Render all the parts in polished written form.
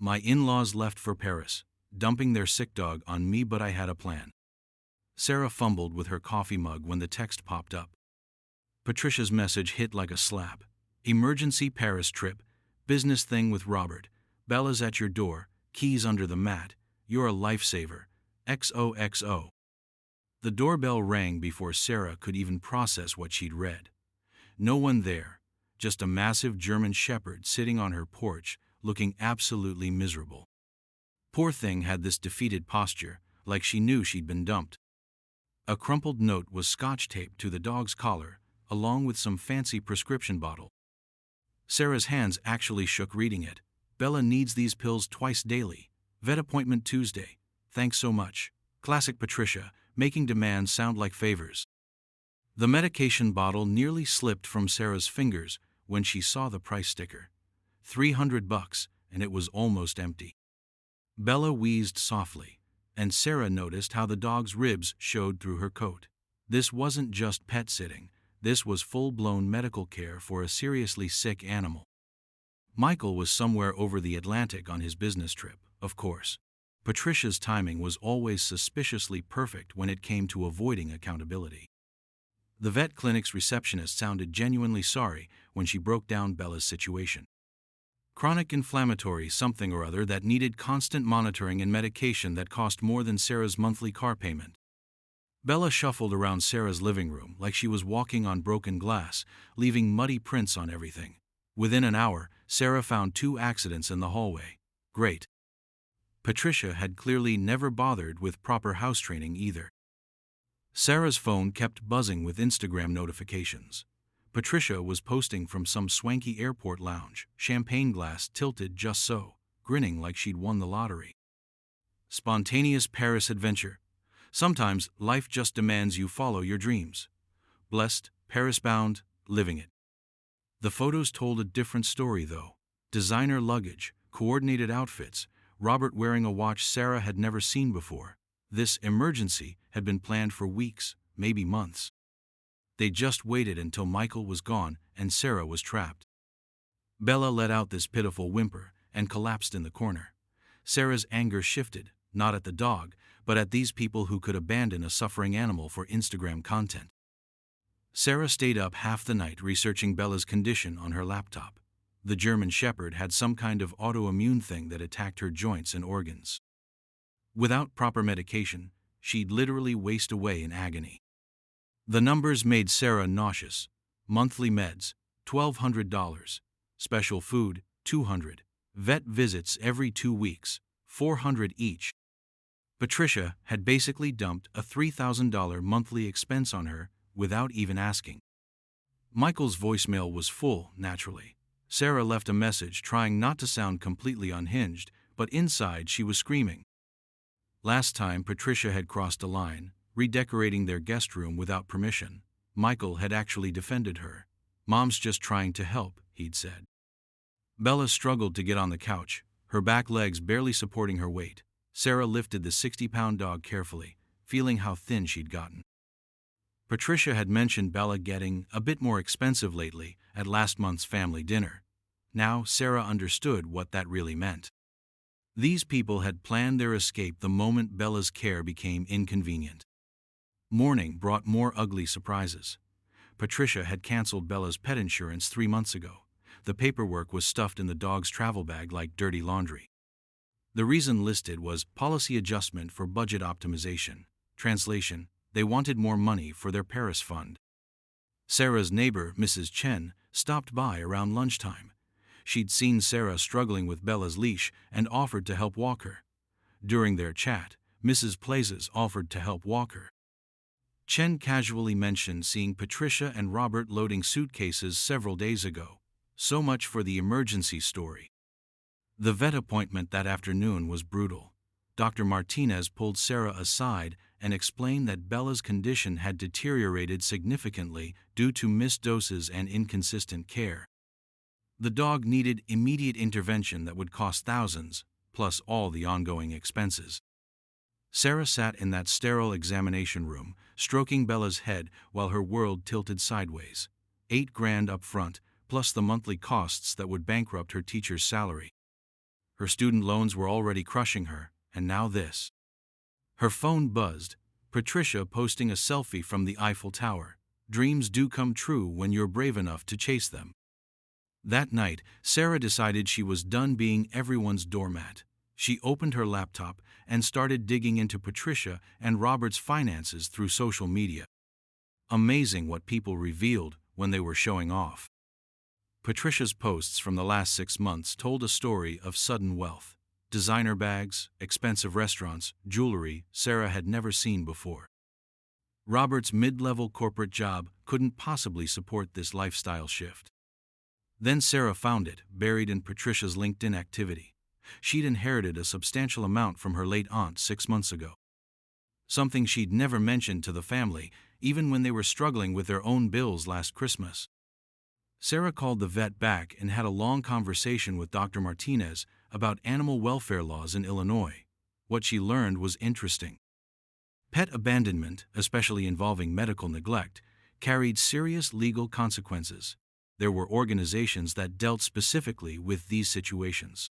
My in-laws left for Paris, dumping their sick dog on me, but I had a plan. Sarah fumbled with her coffee mug when the text popped up. Patricia's message hit like a slap. Emergency Paris trip. Business thing with Robert. Bella's at your door. Keys under the mat. You're a lifesaver. XOXO. The doorbell rang before Sarah could even process what she'd read. No one there, just a massive German shepherd sitting on her porch, looking absolutely miserable. Poor thing had this defeated posture, like she knew she'd been dumped. A crumpled note was scotch-taped to the dog's collar, along with some fancy prescription bottle. Sarah's hands actually shook reading it. Bella needs these pills twice daily. Vet appointment Tuesday. Thanks so much. Classic Patricia, making demands sound like favors. The medication bottle nearly slipped from Sarah's fingers when she saw the price sticker. $300, and it was almost empty. Bella wheezed softly, and Sarah noticed how the dog's ribs showed through her coat. This wasn't just pet sitting, this was full-blown medical care for a seriously sick animal. Michael was somewhere over the Atlantic on his business trip, of course. Patricia's timing was always suspiciously perfect when it came to avoiding accountability. The vet clinic's receptionist sounded genuinely sorry when she broke down Bella's situation. Chronic inflammatory something or other that needed constant monitoring and medication that cost more than Sarah's monthly car payment. Bella shuffled around Sarah's living room like she was walking on broken glass, leaving muddy prints on everything. Within an hour, Sarah found 2 accidents in the hallway. Great. Patricia had clearly never bothered with proper house training either. Sarah's phone kept buzzing with Instagram notifications. Patricia was posting from some swanky airport lounge, champagne glass tilted just so, grinning like she'd won the lottery. Spontaneous Paris adventure. Sometimes life just demands you follow your dreams. Blessed, Paris-bound, living it. The photos told a different story though. Designer luggage, coordinated outfits, Robert wearing a watch Sarah had never seen before. This emergency had been planned for weeks, maybe months. They just waited until Michael was gone and Sarah was trapped. Bella let out this pitiful whimper and collapsed in the corner. Sarah's anger shifted, not at the dog, but at these people who could abandon a suffering animal for Instagram content. Sarah stayed up half the night researching Bella's condition on her laptop. The German shepherd had some kind of autoimmune thing that attacked her joints and organs. Without proper medication, she'd literally waste away in agony. The numbers made Sarah nauseous. Monthly meds, $1,200. Special food, $200. Vet visits every 2 weeks, $400 each. Patricia had basically dumped a $3,000 monthly expense on her without even asking. Michael's voicemail was full, naturally. Sarah left a message trying not to sound completely unhinged, but inside she was screaming. Last time Patricia had crossed a line, redecorating their guest room without permission, Michael had actually defended her. Mom's just trying to help, he'd said. Bella struggled to get on the couch, her back legs barely supporting her weight. Sarah lifted the 60-pound dog carefully, feeling how thin she'd gotten. Patricia had mentioned Bella getting a bit more expensive lately at last month's family dinner. Now Sarah understood what that really meant. These people had planned their escape the moment Bella's care became inconvenient. Morning brought more ugly surprises. Patricia had canceled Bella's pet insurance 3 months ago. The paperwork was stuffed in the dog's travel bag like dirty laundry. The reason listed was policy adjustment for budget optimization. Translation: they wanted more money for their Paris fund. Sarah's neighbor, Mrs. Chen, stopped by around lunchtime. She'd seen Sarah struggling with Bella's leash and offered to help walk her. During their chat, Mrs. Plazes offered to help walk her. Chen casually mentioned seeing Patricia and Robert loading suitcases several days ago. So much for the emergency story. The vet appointment that afternoon was brutal. Dr. Martinez pulled Sarah aside and explained that Bella's condition had deteriorated significantly due to missed doses and inconsistent care. The dog needed immediate intervention that would cost thousands, plus all the ongoing expenses. Sarah sat in that sterile examination room, stroking Bella's head while her world tilted sideways. $8,000 up front, plus the monthly costs that would bankrupt her teacher's salary. Her student loans were already crushing her, and now this. Her phone buzzed. Patricia posting a selfie from the Eiffel Tower. Dreams do come true when you're brave enough to chase them. That night, Sarah decided she was done being everyone's doormat. She opened her laptop and started digging into Patricia and Robert's finances through social media. Amazing what people revealed when they were showing off. Patricia's posts from the last 6 months told a story of sudden wealth. Designer bags, expensive restaurants, jewelry Sarah had never seen before. Robert's mid-level corporate job couldn't possibly support this lifestyle shift. Then Sarah found it, buried in Patricia's LinkedIn activity. She'd inherited a substantial amount from her late aunt 6 months ago. Something she'd never mentioned to the family, even when they were struggling with their own bills last Christmas. Sarah called the vet back and had a long conversation with Dr. Martinez about animal welfare laws in Illinois. What she learned was interesting. Pet abandonment, especially involving medical neglect, carried serious legal consequences. There were organizations that dealt specifically with these situations.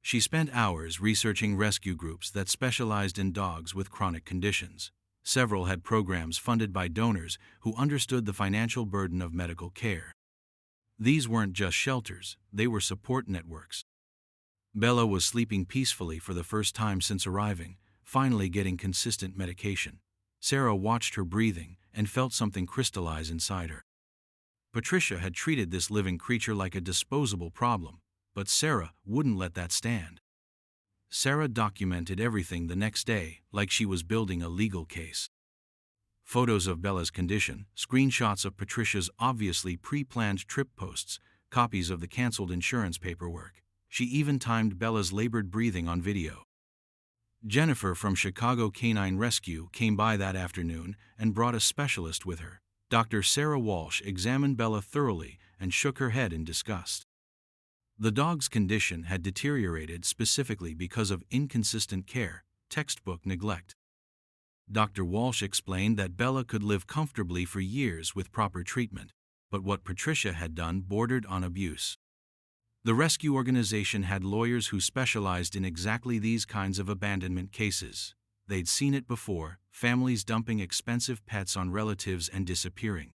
She spent hours researching rescue groups that specialized in dogs with chronic conditions. Several had programs funded by donors who understood the financial burden of medical care. These weren't just shelters, they were support networks. Bella was sleeping peacefully for the first time since arriving, finally getting consistent medication. Sarah watched her breathing and felt something crystallize inside her. Patricia had treated this living creature like a disposable problem, but Sarah wouldn't let that stand. Sarah documented everything the next day like she was building a legal case. Photos of Bella's condition, screenshots of Patricia's obviously pre-planned trip posts, copies of the canceled insurance paperwork. She even timed Bella's labored breathing on video. Jennifer from Chicago Canine Rescue came by that afternoon and brought a specialist with her. Dr. Sarah Walsh examined Bella thoroughly and shook her head in disgust. The dog's condition had deteriorated specifically because of inconsistent care, textbook neglect. Dr. Walsh explained that Bella could live comfortably for years with proper treatment, but what Patricia had done bordered on abuse. The rescue organization had lawyers who specialized in exactly these kinds of abandonment cases. They'd seen it before, families dumping expensive pets on relatives and disappearing.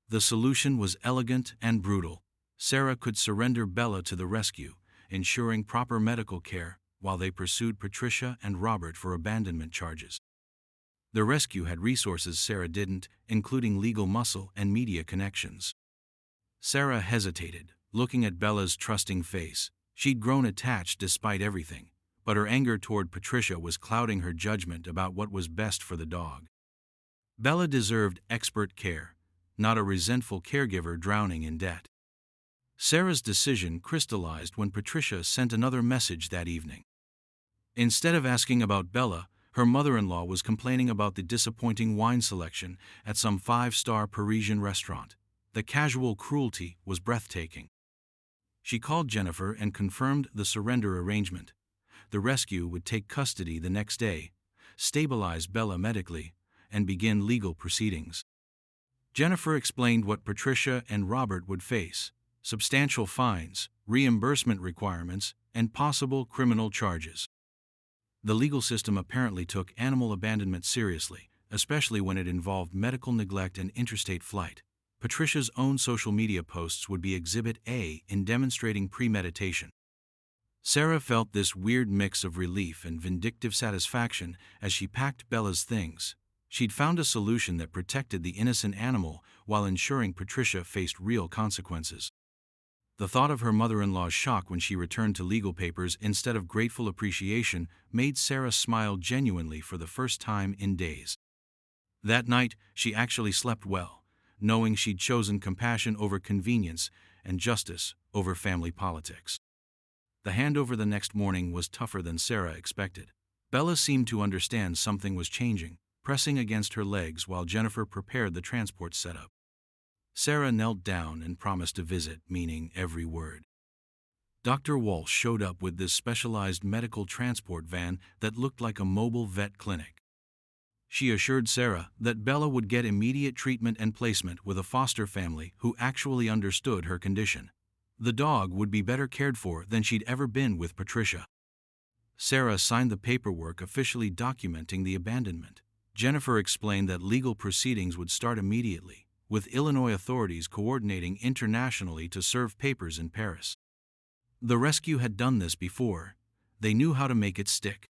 The solution was elegant and brutal. Sarah could surrender Bella to the rescue, ensuring proper medical care, while they pursued Patricia and Robert for abandonment charges. The rescue had resources Sarah didn't, including legal muscle and media connections. Sarah hesitated, looking at Bella's trusting face. She'd grown attached despite everything, but her anger toward Patricia was clouding her judgment about what was best for the dog. Bella deserved expert care, not a resentful caregiver drowning in debt. Sarah's decision crystallized when Patricia sent another message that evening. Instead of asking about Bella, her mother-in-law was complaining about the disappointing wine selection at some 5-star Parisian restaurant. The casual cruelty was breathtaking. She called Jennifer and confirmed the surrender arrangement. The rescue would take custody the next day, stabilize Bella medically, and begin legal proceedings. Jennifer explained what Patricia and Robert would face: substantial fines, reimbursement requirements, and possible criminal charges. The legal system apparently took animal abandonment seriously, especially when it involved medical neglect and interstate flight. Patricia's own social media posts would be Exhibit A in demonstrating premeditation. Sarah felt this weird mix of relief and vindictive satisfaction as she packed Bella's things. She'd found a solution that protected the innocent animal while ensuring Patricia faced real consequences. The thought of her mother-in-law's shock when she returned to legal papers instead of grateful appreciation made Sarah smile genuinely for the first time in days. That night, she actually slept well, knowing she'd chosen compassion over convenience and justice over family politics. The handover the next morning was tougher than Sarah expected. Bella seemed to understand something was changing, pressing against her legs while Jennifer prepared the transport setup. Sarah knelt down and promised to visit, meaning every word. Dr. Walsh showed up with this specialized medical transport van that looked like a mobile vet clinic. She assured Sarah that Bella would get immediate treatment and placement with a foster family who actually understood her condition. The dog would be better cared for than she'd ever been with Patricia. Sarah signed the paperwork officially documenting the abandonment. Jennifer explained that legal proceedings would start immediately, with Illinois authorities coordinating internationally to serve papers in Paris. The rescue had done this before. They knew how to make it stick.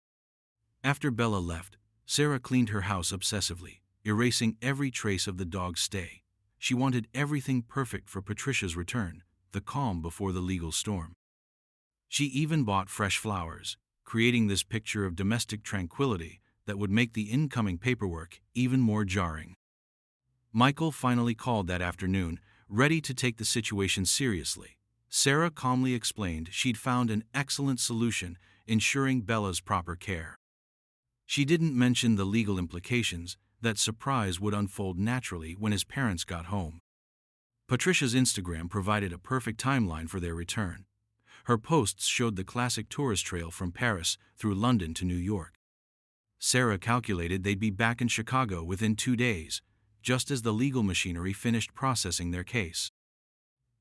After Bella left, Sarah cleaned her house obsessively, erasing every trace of the dog's stay. She wanted everything perfect for Patricia's return, the calm before the legal storm. She even bought fresh flowers, creating this picture of domestic tranquility that would make the incoming paperwork even more jarring. Michael finally called that afternoon, ready to take the situation seriously. Sarah calmly explained she'd found an excellent solution, ensuring Bella's proper care. She didn't mention the legal implications. That surprise would unfold naturally when his parents got home. Patricia's Instagram provided a perfect timeline for their return. Her posts showed the classic tourist trail from Paris through London to New York. Sarah calculated they'd be back in Chicago within 2 days, just as the legal machinery finished processing their case.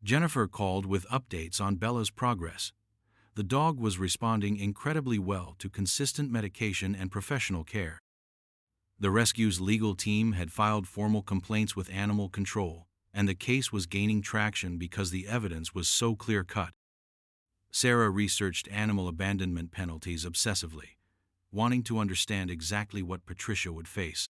Jennifer called with updates on Bella's progress. The dog was responding incredibly well to consistent medication and professional care. The rescue's legal team had filed formal complaints with animal control, and the case was gaining traction because the evidence was so clear-cut. Sarah researched animal abandonment penalties obsessively, wanting to understand exactly what Patricia would face.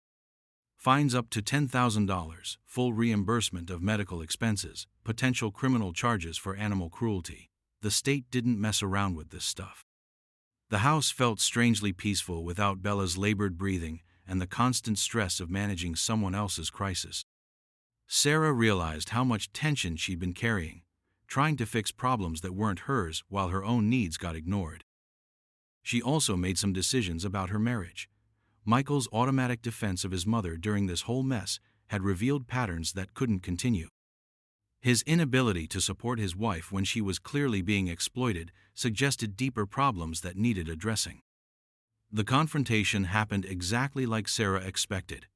Fines up to $10,000, full reimbursement of medical expenses, potential criminal charges for animal cruelty. The state didn't mess around with this stuff. The house felt strangely peaceful without Bella's labored breathing and the constant stress of managing someone else's crisis. Sarah realized how much tension she'd been carrying, trying to fix problems that weren't hers while her own needs got ignored. She also made some decisions about her marriage. Michael's automatic defense of his mother during this whole mess had revealed patterns that couldn't continue. His inability to support his wife when she was clearly being exploited suggested deeper problems that needed addressing. The confrontation happened exactly like Sarah expected.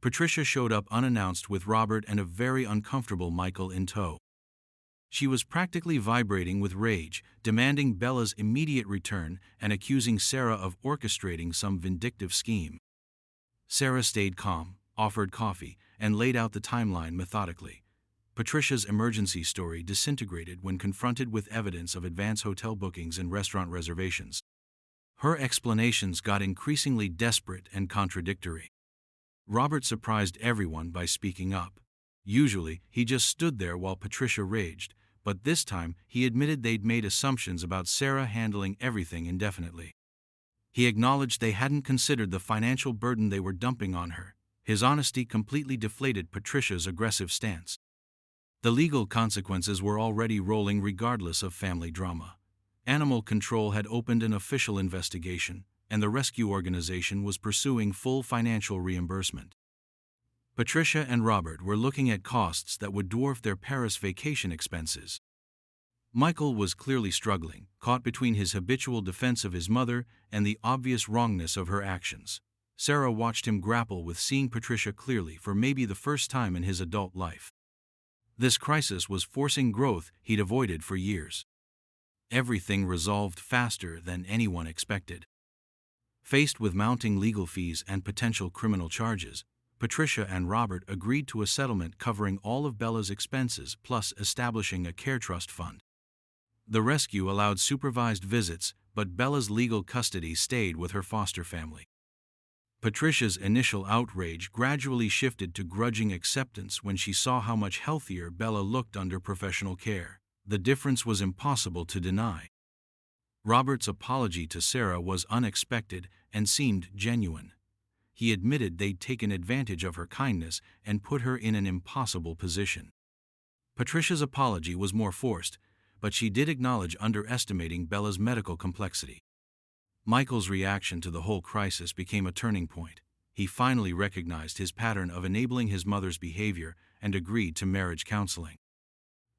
Patricia showed up unannounced with Robert and a very uncomfortable Michael in tow. She was practically vibrating with rage, demanding Bella's immediate return and accusing Sarah of orchestrating some vindictive scheme. Sarah stayed calm, offered coffee, and laid out the timeline methodically. Patricia's emergency story disintegrated when confronted with evidence of advance hotel bookings and restaurant reservations. Her explanations got increasingly desperate and contradictory. Robert surprised everyone by speaking up. Usually, he just stood there while Patricia raged, but this time he admitted they'd made assumptions about Sarah handling everything indefinitely. He acknowledged they hadn't considered the financial burden they were dumping on her. His honesty completely deflated Patricia's aggressive stance. The legal consequences were already rolling regardless of family drama. Animal Control had opened an official investigation, and the rescue organization was pursuing full financial reimbursement. Patricia and Robert were looking at costs that would dwarf their Paris vacation expenses. Michael was clearly struggling, caught between his habitual defense of his mother and the obvious wrongness of her actions. Sarah watched him grapple with seeing Patricia clearly for maybe the first time in his adult life. This crisis was forcing growth he'd avoided for years. Everything resolved faster than anyone expected. Faced with mounting legal fees and potential criminal charges, Patricia and Robert agreed to a settlement covering all of Bella's expenses plus establishing a care trust fund. The rescue allowed supervised visits, but Bella's legal custody stayed with her foster family. Patricia's initial outrage gradually shifted to grudging acceptance when she saw how much healthier Bella looked under professional care. The difference was impossible to deny. Robert's apology to Sarah was unexpected and seemed genuine. He admitted they'd taken advantage of her kindness and put her in an impossible position. Patricia's apology was more forced, but she did acknowledge underestimating Bella's medical complexity. Michael's reaction to the whole crisis became a turning point. He finally recognized his pattern of enabling his mother's behavior and agreed to marriage counseling.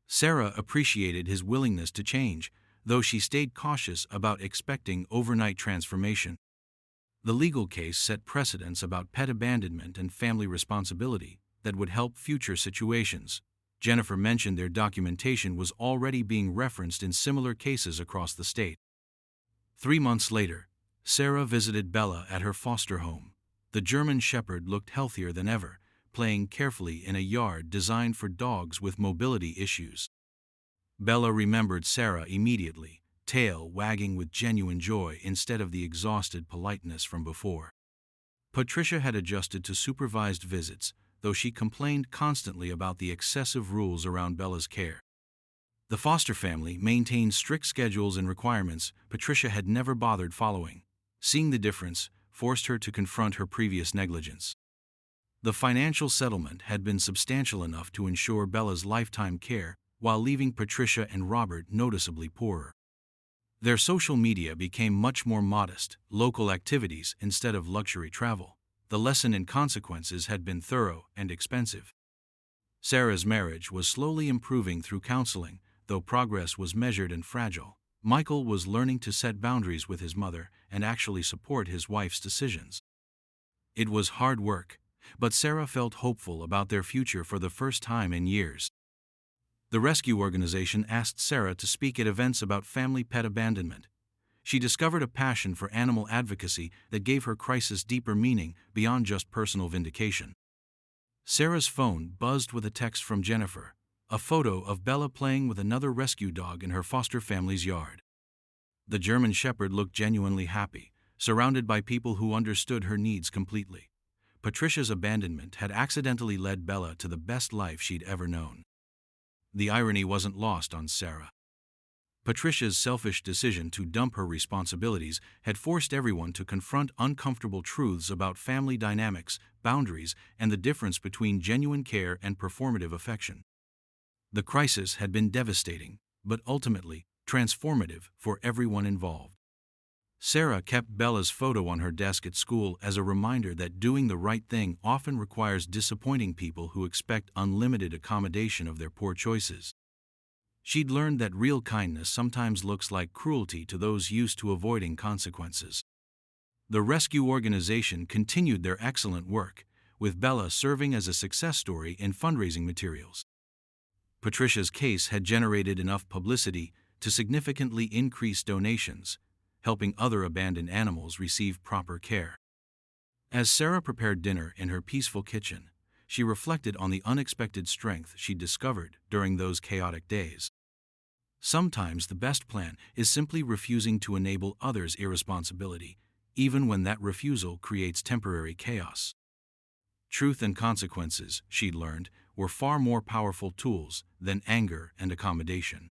Sarah appreciated his willingness to change, though she stayed cautious about expecting overnight transformation. The legal case set precedents about pet abandonment and family responsibility that would help future situations. Jennifer mentioned their documentation was already being referenced in similar cases across the state. 3 months later, Sarah visited Bella at her foster home. The German Shepherd looked healthier than ever, playing carefully in a yard designed for dogs with mobility issues. Bella remembered Sarah immediately, tail wagging with genuine joy instead of the exhausted politeness from before. Patricia had adjusted to supervised visits, though she complained constantly about the excessive rules around Bella's care. The foster family maintained strict schedules and requirements Patricia had never bothered following. Seeing the difference forced her to confront her previous negligence. The financial settlement had been substantial enough to ensure Bella's lifetime care, while leaving Patricia and Robert noticeably poorer. Their social media became much more modest, local activities instead of luxury travel. The lesson in consequences had been thorough and expensive. Sarah's marriage was slowly improving through counseling, though progress was measured and fragile. Michael was learning to set boundaries with his mother and actually support his wife's decisions. It was hard work, but Sarah felt hopeful about their future for the first time in years. The rescue organization asked Sarah to speak at events about family pet abandonment. She discovered a passion for animal advocacy that gave her crisis deeper meaning beyond just personal vindication. Sarah's phone buzzed with a text from Jennifer, a photo of Bella playing with another rescue dog in her foster family's yard. The German Shepherd looked genuinely happy, surrounded by people who understood her needs completely. Patricia's abandonment had accidentally led Bella to the best life she'd ever known. The irony wasn't lost on Sarah. Patricia's selfish decision to dump her responsibilities had forced everyone to confront uncomfortable truths about family dynamics, boundaries, and the difference between genuine care and performative affection. The crisis had been devastating, but ultimately transformative for everyone involved. Sarah kept Bella's photo on her desk at school as a reminder that doing the right thing often requires disappointing people who expect unlimited accommodation of their poor choices. She'd learned that real kindness sometimes looks like cruelty to those used to avoiding consequences. The rescue organization continued their excellent work, with Bella serving as a success story in fundraising materials. Patricia's case had generated enough publicity to significantly increase donations, helping other abandoned animals receive proper care. As Sarah prepared dinner in her peaceful kitchen, she reflected on the unexpected strength she discovered during those chaotic days. Sometimes the best plan is simply refusing to enable others' irresponsibility, even when that refusal creates temporary chaos. Truth and consequences, she'd learned, were far more powerful tools than anger and accommodation.